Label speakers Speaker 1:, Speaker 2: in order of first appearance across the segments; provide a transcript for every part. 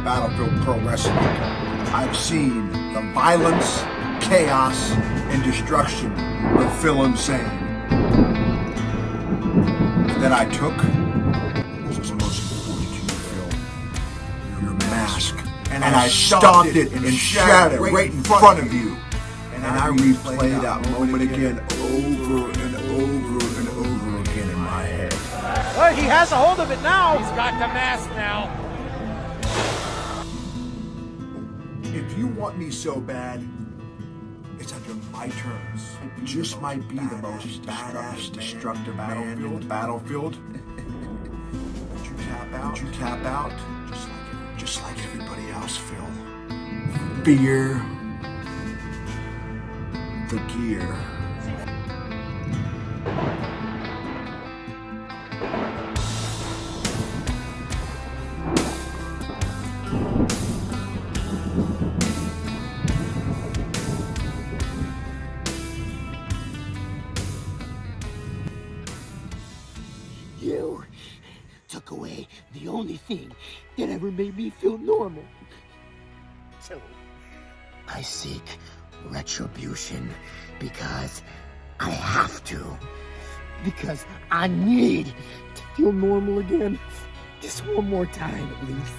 Speaker 1: Battlefield Pro Wrestling. I've seen the violence, chaos, and destruction of Phil Insane. And then I took what was most important to you, Phil, your mask, and I stomped it and shattered it right in front of you. And I replayed that moment again over and over and over again in my head.
Speaker 2: Well, he has a hold of it now.
Speaker 3: He's got the mask now.
Speaker 1: If you want me so bad, it's under my terms. It just might be the most badass, destructive man in the battlefield. But you tap out, just like everybody else, Phil. Fear the gear.
Speaker 4: You took away the only thing that ever made me feel normal. So, I seek retribution because I have to. Because I need to feel normal again. Just one more time at least.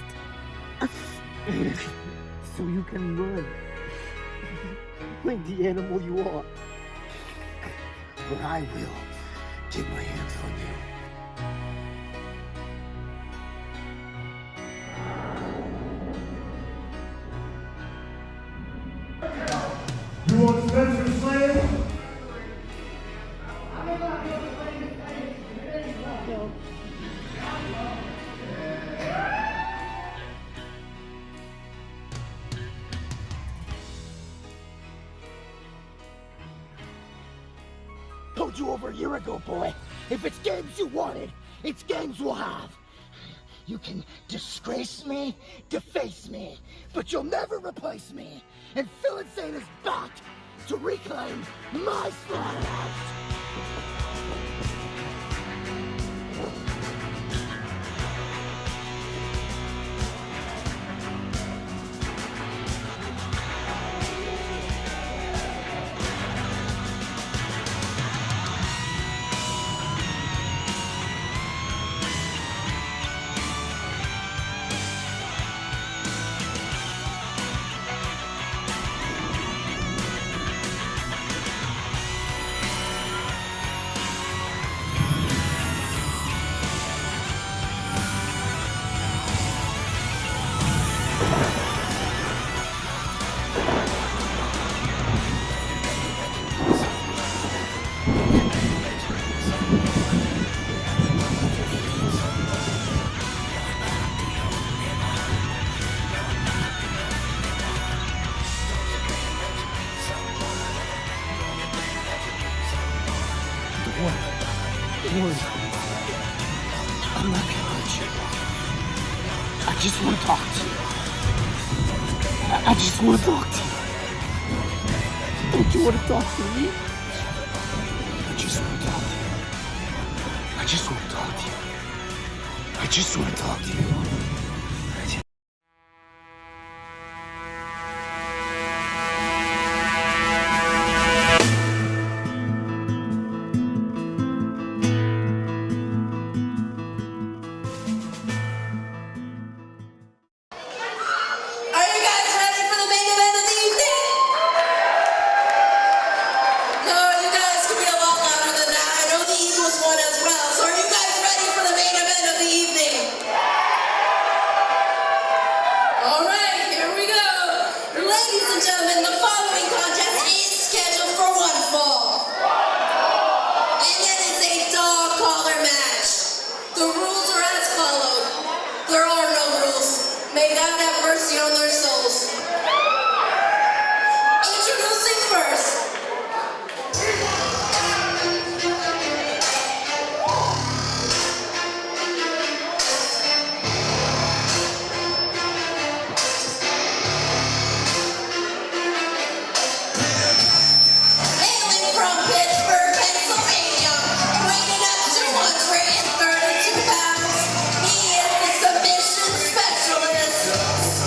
Speaker 4: So you can run. Like the animal you are. But I will get my hands on you.
Speaker 5: You want Spencer Slade?
Speaker 4: Told you over a year ago, boy. If it's games you wanted, it's games we'll have. You can disgrace me, deface me, but you'll never replace me. And Phil Insane is back to reclaim my slaughterhouse. I'm not gonna hurt you. I just want to talk to you. I just want to talk to you. Don't you want to talk to me? I just want to talk to you. I just want to talk to you. I just want to talk to you.
Speaker 6: May God have mercy on their souls. Introducing first. Hailing from Pittsburgh, Pennsylvania, weighing at 232 pounds, he is the submission specialist.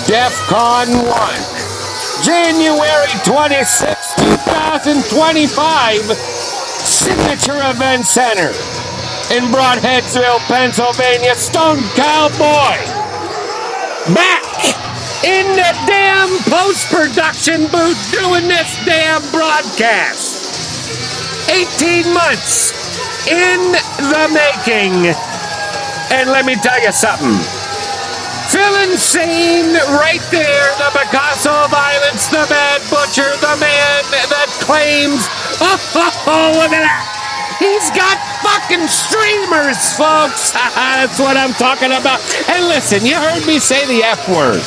Speaker 3: Defcon 1, January 26, 2025, Signature Event Center in Broadheadsville, Pennsylvania. Stone Cowboy back in the damn post-production booth doing this damn broadcast. 18 months in the making. And let me tell you something. Phil Insane right there, the Picasso of violence, the Mad Butcher, the man that claims, oh, look at that. He's got fucking streamers, folks. That's what I'm talking about. And listen, you heard me say the F word.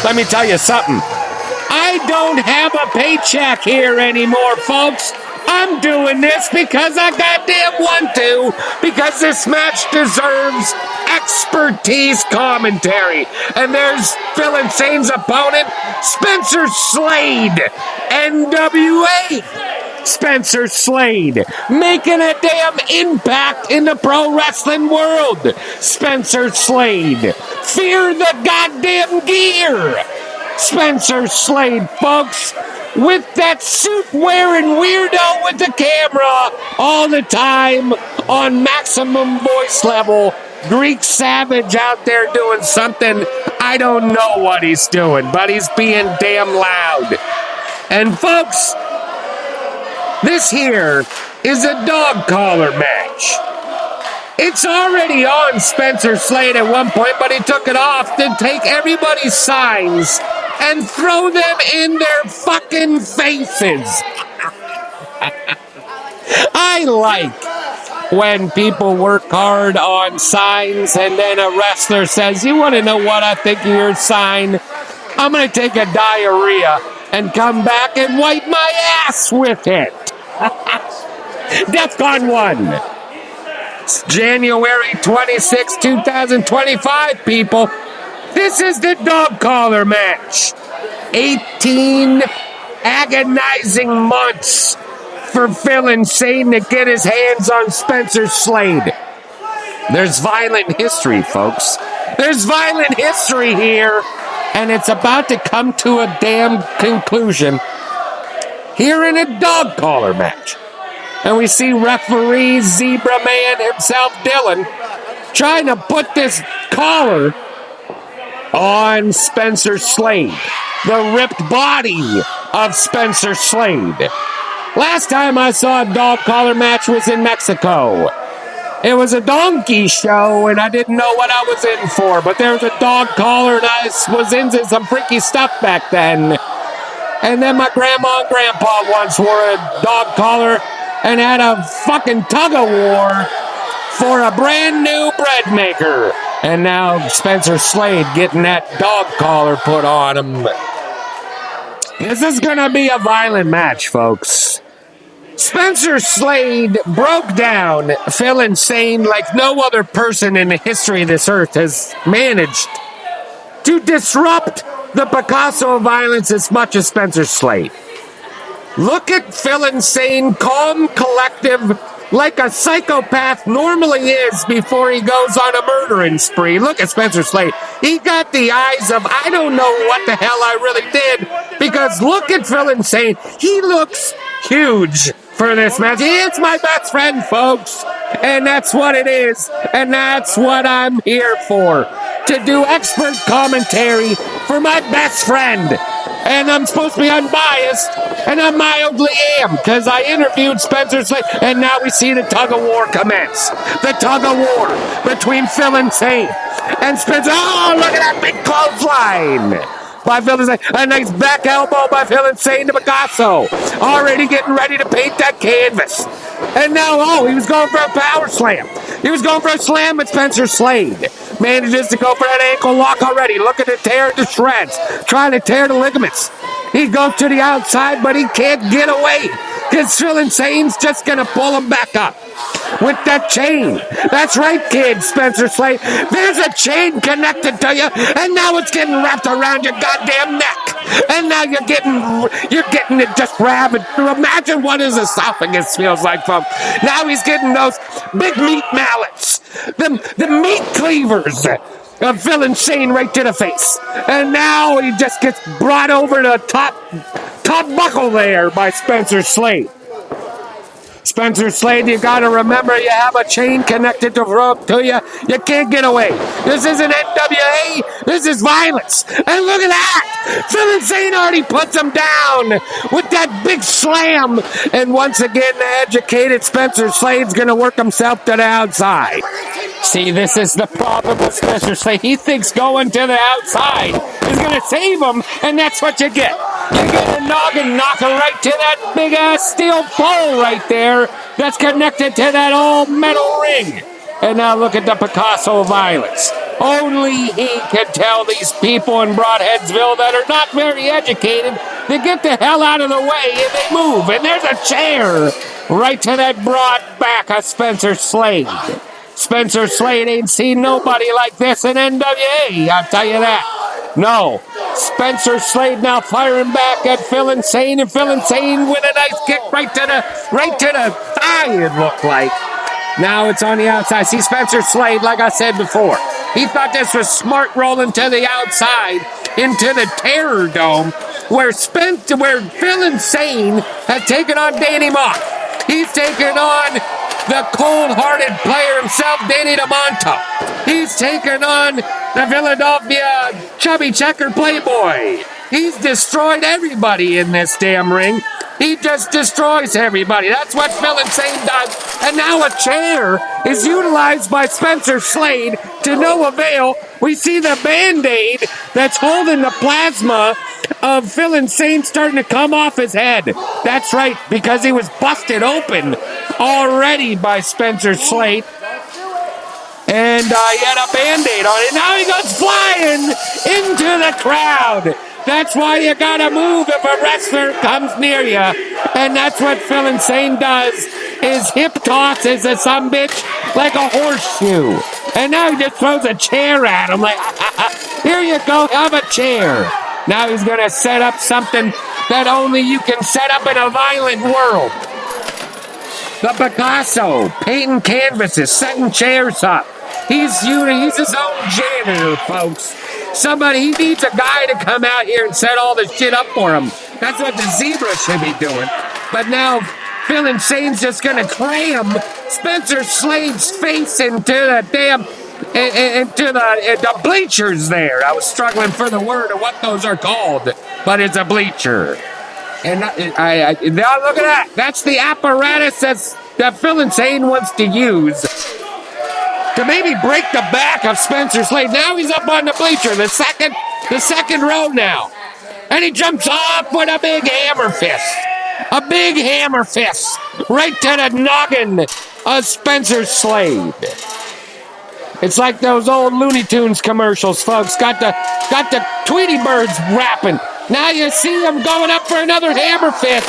Speaker 3: Let me tell you something. I don't have a paycheck here anymore, folks. I'm doing this because I goddamn want to, because this match deserves expertise commentary. And there's Phil Insane's opponent, Spencer Slade, NWA. Spencer Slade, making a damn impact in the pro wrestling world. Spencer Slade, fear the goddamn gear. Spencer Slade, folks, with that suit-wearing weirdo with the camera all the time on maximum voice level. Greek Savage out there doing something. I don't know what he's doing, but he's being damn loud. And folks, this here is a dog collar match. It's already on Spencer Slade at one point, but he took it off to take everybody's signs and throw them in their fucking faces. I like when people work hard on signs and then a wrestler says, you want to know what I think of your sign? I'm going to take a diarrhea and come back and wipe my ass with it. Defcon 1. January 26, 2025, people. This is the dog collar match. 18 agonizing months for Phil Insane to get his hands on Spencer Slade. There's violent history, folks. There's violent history here, and it's about to come to a damn conclusion here in a dog collar match. And we see referee Zebra Man himself, Dylan, trying to put this collar on Spencer Slade. The ripped body of Spencer Slade. Last time I saw a dog collar match was in Mexico. It was a donkey show, and I didn't know what I was in for. But there was a dog collar, and I was into some freaky stuff back then. And then my grandma and grandpa once wore a dog collar and had a fucking tug-of-war for a brand new bread maker. And now Spencer Slade getting that dog collar put on him. This is gonna be a violent match, folks. Spencer Slade broke down Phil Insane like no other person in the history of this earth has managed to disrupt the Picasso of violence as much as Spencer Slade. Look at Phil Insane, calm, collective, like a psychopath normally is before he goes on a murdering spree. Look at Spencer Slade. He got the eyes of, I don't know what the hell I really did, because look at Phil Insane. He looks huge for this match. He is my best friend, folks. And that's what it is. And that's what I'm here for. To do expert commentary for my best friend. And I'm supposed to be unbiased, and I mildly am, because I interviewed Spencer Slade, and now we see the tug-of-war commence. The tug-of-war between Phil Insane and Spencer. Oh, look at that big clothesline by Phil Insane. A nice back elbow by Phil Insane to Picasso. Already getting ready to paint that canvas. And now, he was going for a power slam. He was going for a slam at Spencer Slade. Manages to go for that ankle lock already. Looking to tear it to shreds. Trying to tear the ligaments. He goes to the outside, but he can't get away. Because Phil Insane's just going to pull him back up with that chain. That's right, kid, Spencer Slade. There's a chain connected to you, and now it's getting wrapped around your goddamn neck. And now you're getting it just rabid. Imagine what his esophagus feels like, folks. Now he's getting those big meat mallets the meat cleavers of Phil Insane right to the face. And now he just gets brought over the top buckle there by Spencer Slade. Spencer Slade, you gotta remember you have a chain connected to rope to you. You can't get away. This isn't NWA. This is violence. And look at that. Phil Insane already puts him down with that big slam. And once again, the educated Spencer Slade's gonna work himself to the outside. See, this is the problem with Spencer Slade. He thinks going to the outside is gonna save him, and that's what you get. You get a noggin knocker right to that big ass steel pole right there that's connected to that old metal ring. And now look at the Picasso violence. Only he can tell these people in Broadheadsville that are not very educated to get the hell out of the way and they move. And there's a chair right to that broad back of Spencer Slade. Spencer Slade ain't seen nobody like this in NWA, I'll tell you that. No. Spencer Slade now firing back at Phil Insane, and Phil Insane with a nice kick right to the thigh, it looked like. Now it's on the outside. See, Spencer Slade, like I said before, he thought this was smart rolling to the outside into the Terror Dome, where Phil Insane has taken on Danny Moss. He's taken on the cold-hearted player himself, Danny DeMonto. He's taken on the Philadelphia chubby checker playboy. He's destroyed everybody in this damn ring. He just destroys everybody. That's what Phil Insane does. And now a chair is utilized by Spencer Slade to no avail. We see the Band-Aid that's holding the plasma of Phil Insane starting to come off his head. That's right, because he was busted open already by Spencer Slade. And he had a Band-Aid on it. Now he goes flying into the crowd. That's why you gotta move if a wrestler comes near you. And that's what Phil Insane does, is hip tosses a sumbitch like a horseshoe. And now he just throws a chair at him like, here you go, have a chair. Now he's gonna set up something that only you can set up in a violent world. The Picasso, painting canvases, setting chairs up. He's his own janitor, folks. He needs a guy to come out here and set all this shit up for him. That's what the Zebra should be doing. But now Phil Insane's just gonna cram Spencer Slade's face into the damn into the bleachers there. I was struggling for the word of what those are called, but it's a bleacher. And now look at that. That's the apparatus that Phil Insane wants to use to maybe break the back of Spencer Slade. Now he's up on the bleacher, the second row now. And he jumps off with a big hammer fist. A big hammer fist right to the noggin of Spencer Slade. It's like those old Looney Tunes commercials, folks. Got the Tweety Birds rapping. Now you see him going up for another hammer fist.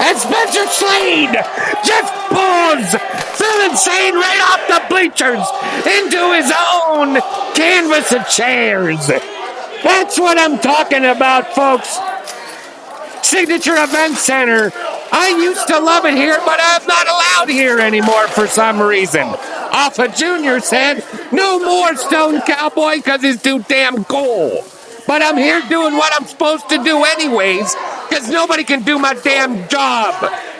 Speaker 3: And Spencer Slade just pulls Phil Insane right off the bleachers into his own canvas of chairs. That's what I'm talking about, folks. Signature Event Center. I used to love it here, but I'm not allowed here anymore for some reason. Alpha Jr. said, no more Stone Cowboy because he's too damn cool. But I'm here doing what I'm supposed to do anyways, because nobody can do my damn job.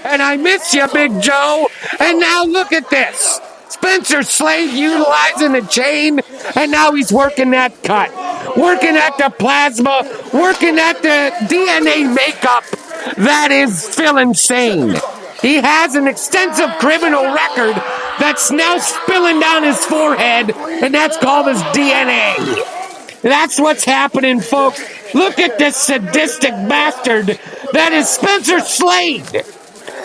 Speaker 3: And I miss you, Big Joe. And now look at this. Spencer Slade utilizing the chain, and now he's working that cut. Working at the plasma, working at the DNA makeup. That is Phil Insane. He has an extensive criminal record that's now spilling down his forehead, and that's called his DNA. That's what's happening, folks. Look at this sadistic bastard that is Spencer Slade.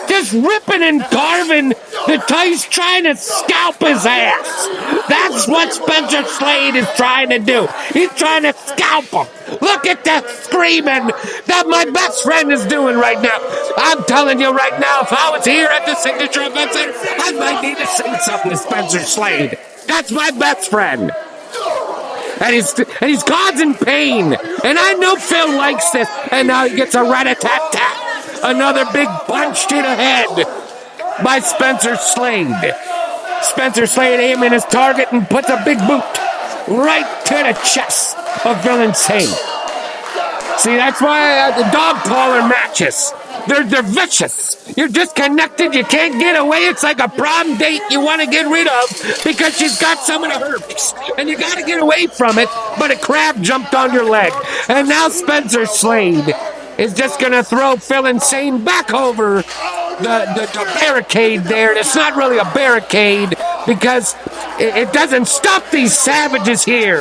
Speaker 3: Just ripping and carving the he's trying to scalp his ass. That's what Spencer Slade is trying to do. He's trying to scalp him. Look at that screaming that my best friend is doing right now. I'm telling you right now, if I was here at the Signature Event Center, I might need to say something to Spencer Slade. That's my best friend. And he's causing pain. And I know Phil likes this. And now he gets a rat-a-tat-tat. Another big punch to the head by Spencer Slade. Spencer Slade aiming his target and puts a big boot right to the chest of Phil Insane. See, that's why the dog collar matches, they're vicious. You're disconnected. You can't get away. It's like a prom date you want to get rid of because she's got some of the herpes. And you got to get away from it, but a crab jumped on your leg. And now Spencer Slade is just going to throw Phil Insane back over the barricade there. It's not really a barricade because it doesn't stop these savages here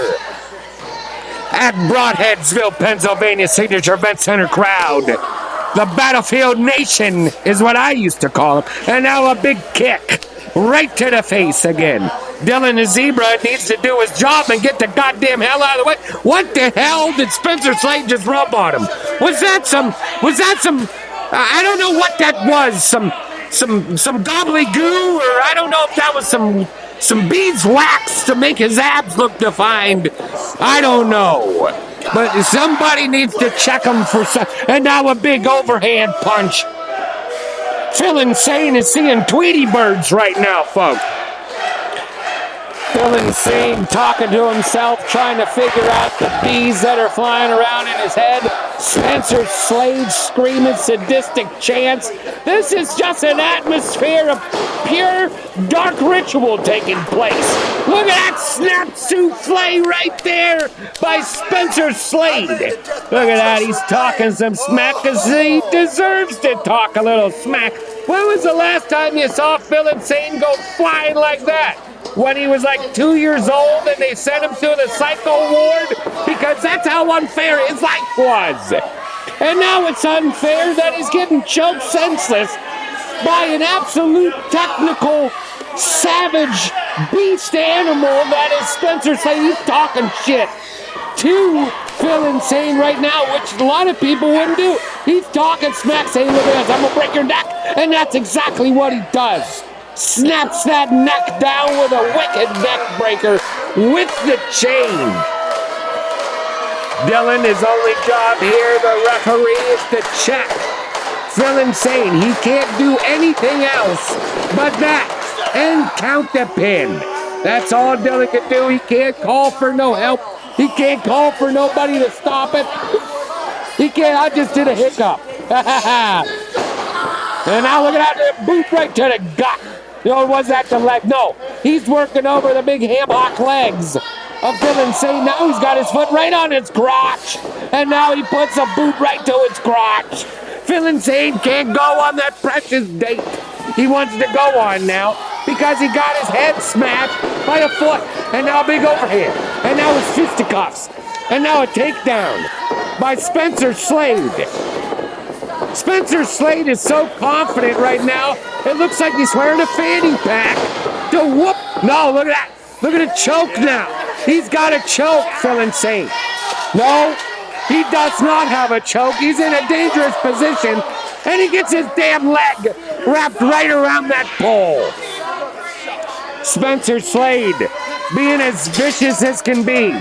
Speaker 3: at Broadheadsville, Pennsylvania Signature Event Center crowd. The Battlefield Nation is what I used to call them. And now a big kick right to the face again. Dylan the Zebra needs to do his job and get the goddamn hell out of the way. What the hell did Spencer Slade just rub on him? Was that some, I don't know what that was. Some gobbledygoo, or I don't know if that was some beeswax to make his abs look defined. I don't know. But somebody needs to check him for some. And now a big overhand punch. Phil Insane is seeing Tweety birds right now, folks. Phil Insane talking to himself, trying to figure out the bees that are flying around in his head. Spencer Slade screaming sadistic chants. This is just an atmosphere of pure dark ritual taking place. Look at that snap souffle right there by Spencer Slade. Look at that, he's talking some smack because he deserves to talk a little smack. When was the last time you saw Phil Insane go flying like that? When he was like 2 years old and they sent him to the psycho ward? Because that's how unfair his life was. And now it's unfair that he's getting choked senseless by an absolute technical savage beast animal that is Spencer Slade. He's talking shit to Phil Insane right now, which a lot of people wouldn't do. He's talking smack, saying, look at this, I'm gonna break your neck. And that's exactly what he does. Snaps that neck down with a wicked neck breaker with the chain. Dylan, his only job here, the referee, is to check Phil Insane. He can't do anything else but that and count the pin. That's all Dylan can do. He can't call for no help. He can't call for nobody to stop it. He can't. I just did a hiccup. And now look at that boot right to the gut. Or was that the leg? No, he's working over the big ham-hock legs of Phil Insane. Now he's got his foot right on its crotch. And now he puts a boot right to its crotch. Phil Insane can't go on that precious date he wants to go on now because he got his head smashed by a foot. And now a big overhand. And now his fisticuffs. And now a takedown by Spencer Slade. Spencer Slade is so confident right now, it looks like he's wearing a fanny pack to whoop. No, look at that. Look at the choke now. He's got a choke, Phil Insane. No, he does not have a choke. He's in a dangerous position, and he gets his damn leg wrapped right around that pole. Spencer Slade, being as vicious as can be,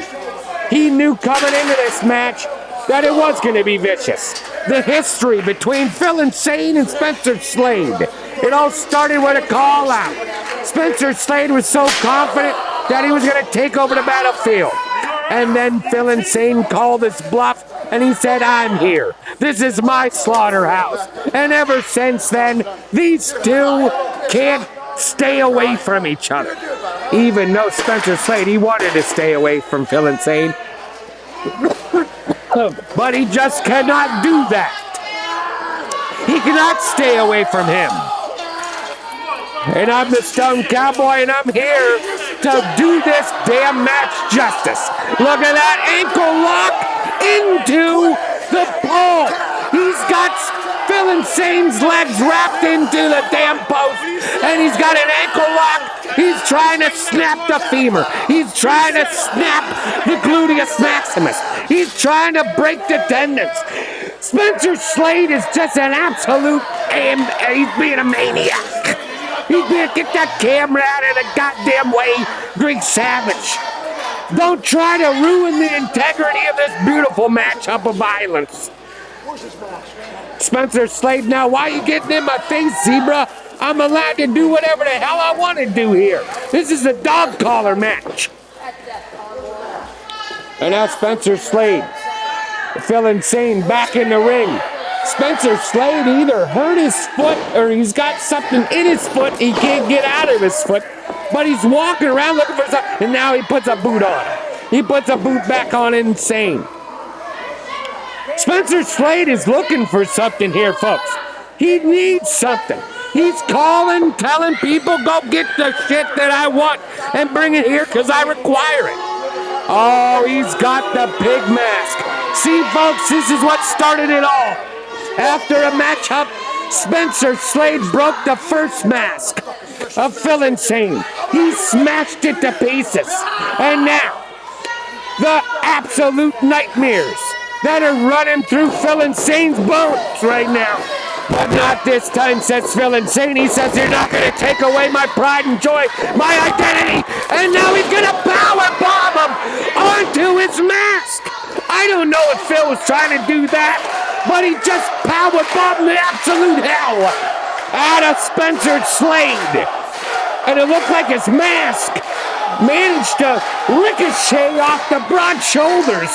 Speaker 3: he knew coming into this match that it was going to be vicious. The history between Phil Insane and Spencer Slade. It all started with a call out. Spencer Slade was so confident that he was going to take over the battlefield. And then Phil Insane called his bluff and he said, I'm here. This is my slaughterhouse. And ever since then, these two can't stay away from each other. Even though Spencer Slade, he wanted to stay away from Phil Insane. But he just cannot do that. He cannot stay away from him. And I'm the Stone Cowboy, and I'm here to do this damn match justice. Look at that ankle lock into the pole. He's got Phil Insane's legs wrapped into the damn post, and he's got an ankle lock. He's trying to snap the femur. He's trying to snap the gluteus maximus. He's trying to break the tendons. Spencer Slade is just an absolute, he's being a maniac. He's being, get that camera out of the goddamn way, Greek Savage. Don't try to ruin the integrity of this beautiful matchup of violence. Spencer Slade, now why are you getting in my face, Zebra? I'm allowed to do whatever the hell I want to do here. This is a dog collar match. And now Spencer Slade, Phil Insane back in the ring. Spencer Slade either hurt his foot or he's got something in his foot he can't get out of his foot. But he's walking around looking for something, and now he puts a boot on. He puts a boot back on Insane. Spencer Slade is looking for something here, folks. He needs something. He's calling, telling people, go get the shit that I want and bring it here because I require it. Oh, he's got the pig mask. See, folks, this is what started it all. After a matchup, Spencer Slade broke the first mask of Phil Insane. He smashed it to pieces. And now, the absolute nightmares that are running through Phil Insane's bones right now. But not this time, says Phil Insane. He says, you're not going to take away my pride and joy, my identity. And now he's going to powerbomb him onto his mask. I don't know if Phil was trying to do that, but he just powerbombed the absolute hell out of Spencer Slade. And it looked like his mask managed to ricochet off the broad shoulders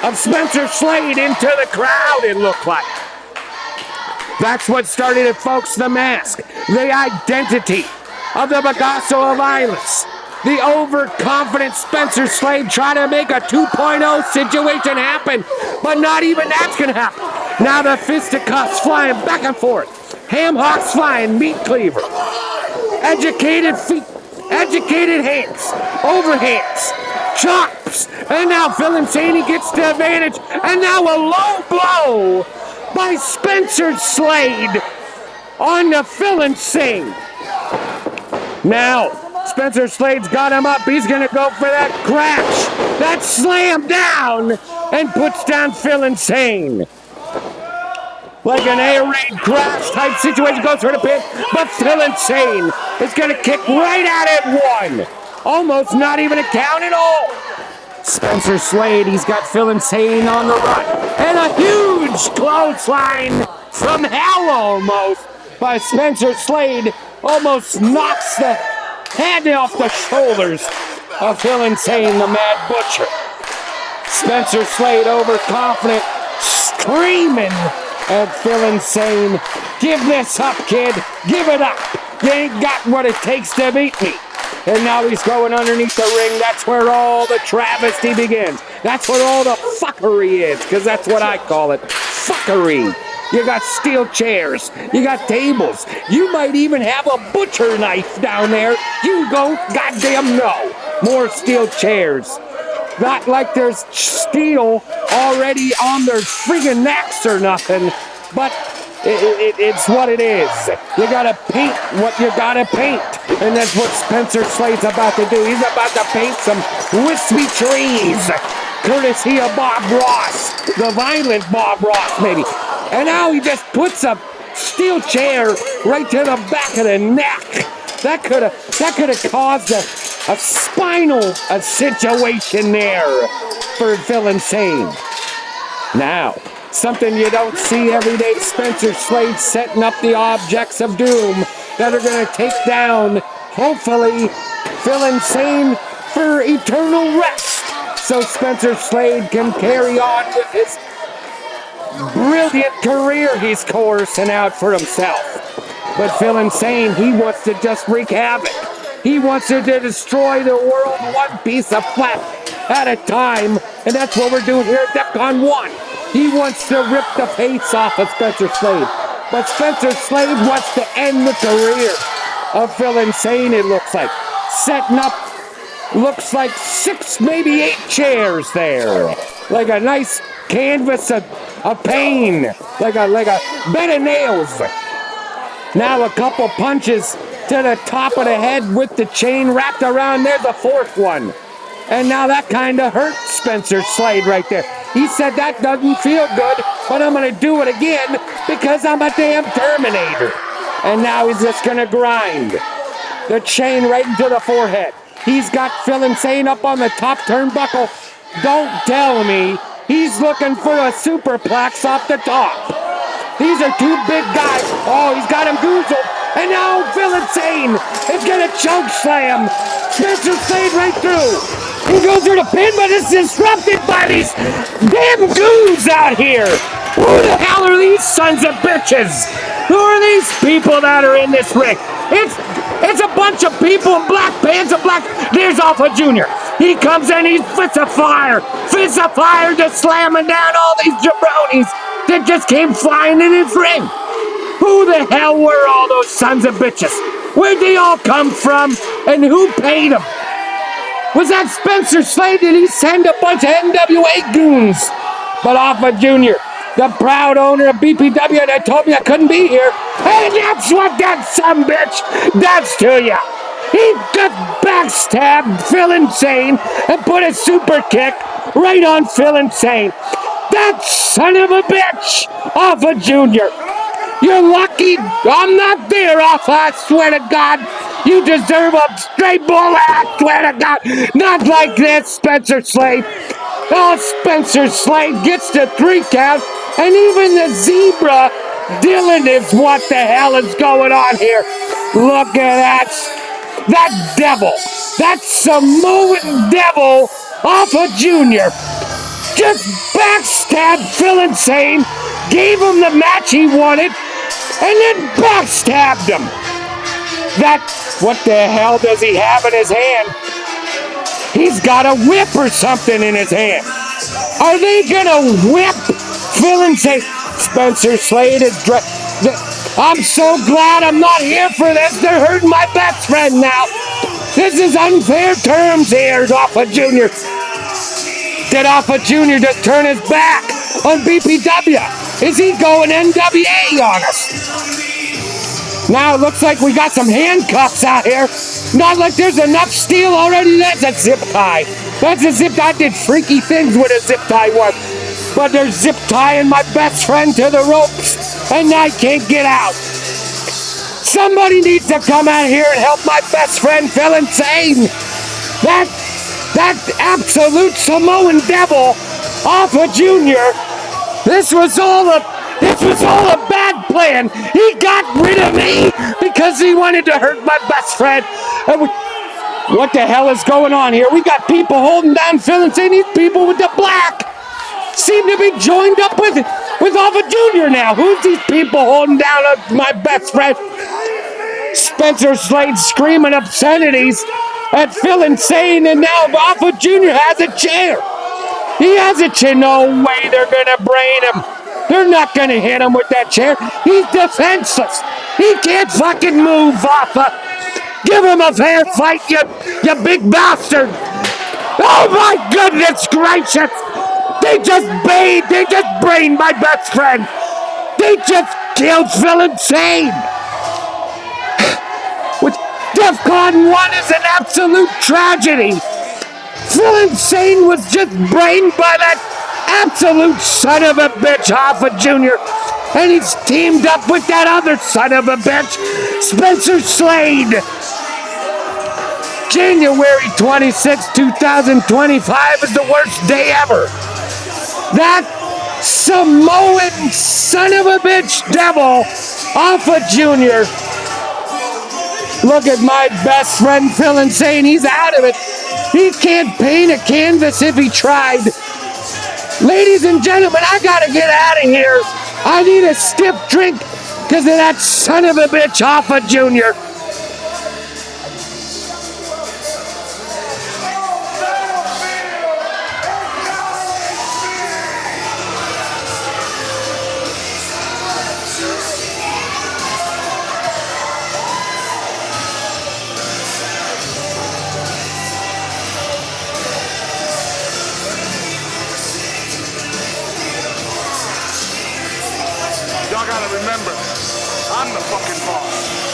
Speaker 3: of Spencer Slade into the crowd, it looked like. That's what started it, folks, the mask, the identity of the Bagasso of Islands. The overconfident Spencer Slade trying to make a 2.0 situation happen, but not even that's going to happen. Now the fisticuffs flying back and forth. Ham hocks flying, meat cleaver. Educated feet, educated hands, overhands, chops. And now Phil Insane gets the advantage. And now a low blow by Spencer Slade on the Phil Insane. Now, Spencer Slade's got him up. He's going to go for that crash, that slam down, and puts down Phil Insane. Like an air raid crash type situation, goes for the pin, but Phil Insane is going to kick right at it one. Almost not even a count at all. Spencer Slade, he's got Phil Insane on the run. And a huge clothesline from hell almost by Spencer Slade. Almost knocks the head off the shoulders of Phil Insane, the Mad Butcher. Spencer Slade, overconfident, screaming at Phil Insane. Give this up, kid. Give it up. You ain't got what it takes to beat me. And now he's going underneath the ring. That's where all the travesty begins. That's where all the fuckery is, because that's what I call it. Fuckery. You got steel chairs. You got tables. You might even have a butcher knife down there. You don't goddamn know. More steel chairs. Not like there's steel already on their friggin' necks or nothing, but it's what it is. You gotta paint what you gotta paint. And that's what Spencer Slade's about to do. He's about to paint some wispy trees, courtesy of Bob Ross, the violent Bob Ross, maybe. And now he just puts a steel chair right to the back of the neck. That could have caused a spinal situation there for Phil Insane. Now, something you don't see every day, Spencer Slade setting up the objects of doom that are going to take down, hopefully, Phil Insane for eternal rest. So Spencer Slade can carry on with his brilliant career he's coursing out for himself. But Phil Insane, he wants to just wreak havoc. He wants to destroy the world one piece of flesh at a time. And that's what we're doing here at Defcon 1. He wants to rip the face off of Spencer Slade. But Spencer Slade wants to end the career of Phil Insane, it looks like. Setting up, looks like 6, maybe 8 chairs there. Like a nice canvas of pain. Like a bed of nails. Now a couple punches to the top of the head with the chain wrapped around. There's a 4th one. And now that kind of hurt Spencer Slade right there. He said, that doesn't feel good, but I'm going to do it again because I'm a damn Terminator. And now he's just going to grind the chain right into the forehead. He's got Phil Insane up on the top turnbuckle. Don't tell me he's looking for a superplex off the top. These are 2 big guys. Oh, he's got him goozled. And now Phil Insane is gonna choke slam Spencer Slade right through. He goes through the pin, but it's disrupted by these damn goons out here. Who the hell are these sons of bitches? Who are these people that are in this ring? It's a bunch of people in black pants and black. There's Alpha Jr. He comes in, he's fists of fire just slamming down all these jabronis that just came flying in his ring. Who the hell were all those sons of bitches? Where'd they all come from? And who paid them? Was that Spencer Slade? Did he send a bunch of NWA goons? But Alpha Jr., the proud owner of BPW, that told me I couldn't be here. And that's what that son bitch does to you. He just backstabbed Phil Insane and put a super kick right on Phil Insane. That son of a bitch, Alpha Jr. You're lucky I'm not there, Alpha, I swear to God. You deserve a straight bullet, I swear to God. Not like this, Spencer Slade. Oh, Spencer Slade gets the 3 count, and even the zebra, Dylan, is what the hell is going on here. Look at that devil, that Samoan devil, Alpha Jr. just backstabbed Phil Insane, gave him the match he wanted, and then backstabbed him. What the hell does he have in his hand? He's got a whip or something in his hand. Are they gonna whip Phil Insane? Spencer Slade is I'm so glad I'm not here for this. They're hurting my best friend now. This is unfair terms here, Alpha Jr. Did Alpha Jr. just turn his back on BPW? Is he going NWA on us? Now it looks like we got some handcuffs out here. Not like there's enough steel already. That's a zip tie. That's a zip tie. I did freaky things with a zip tie once. But they're zip tying my best friend to the ropes, and I can't get out. Somebody needs to come out here and help my best friend Phil Insane. That absolute Samoan devil, Alpha Jr. This was all a bad plan. He got rid of me because he wanted to hurt my best friend. What the hell is going on here? We got people holding down Phil Insane. These people with the black seem to be joined up with Alpha Jr. now. Who's these people holding down my best friend? Spencer Slade screaming obscenities at Phil Insane, and now Alpha Jr. has a chair. He has a chair. No way they're going to brain him. They're not going to hit him with that chair. He's defenseless. He can't fucking move, Alpha. Give him a fair fight, you big bastard. Oh my goodness gracious. They just brained my best friend. They just killed Phil Insane. Defcon 1 is an absolute tragedy. Phil Insane was just brained by that absolute son of a bitch, Alpha Jr. And he's teamed up with that other son of a bitch, Spencer Slade. January 26, 2025 is the worst day ever. That Samoan son of a bitch devil, Alpha Jr. Look at my best friend Phil Insane. He's out of it. He can't paint a canvas if he tried. Ladies and gentlemen, I gotta get out of here. I need a stiff drink because of that son of a bitch, Alpha Jr.
Speaker 5: Y'all gotta remember, I'm the fucking boss.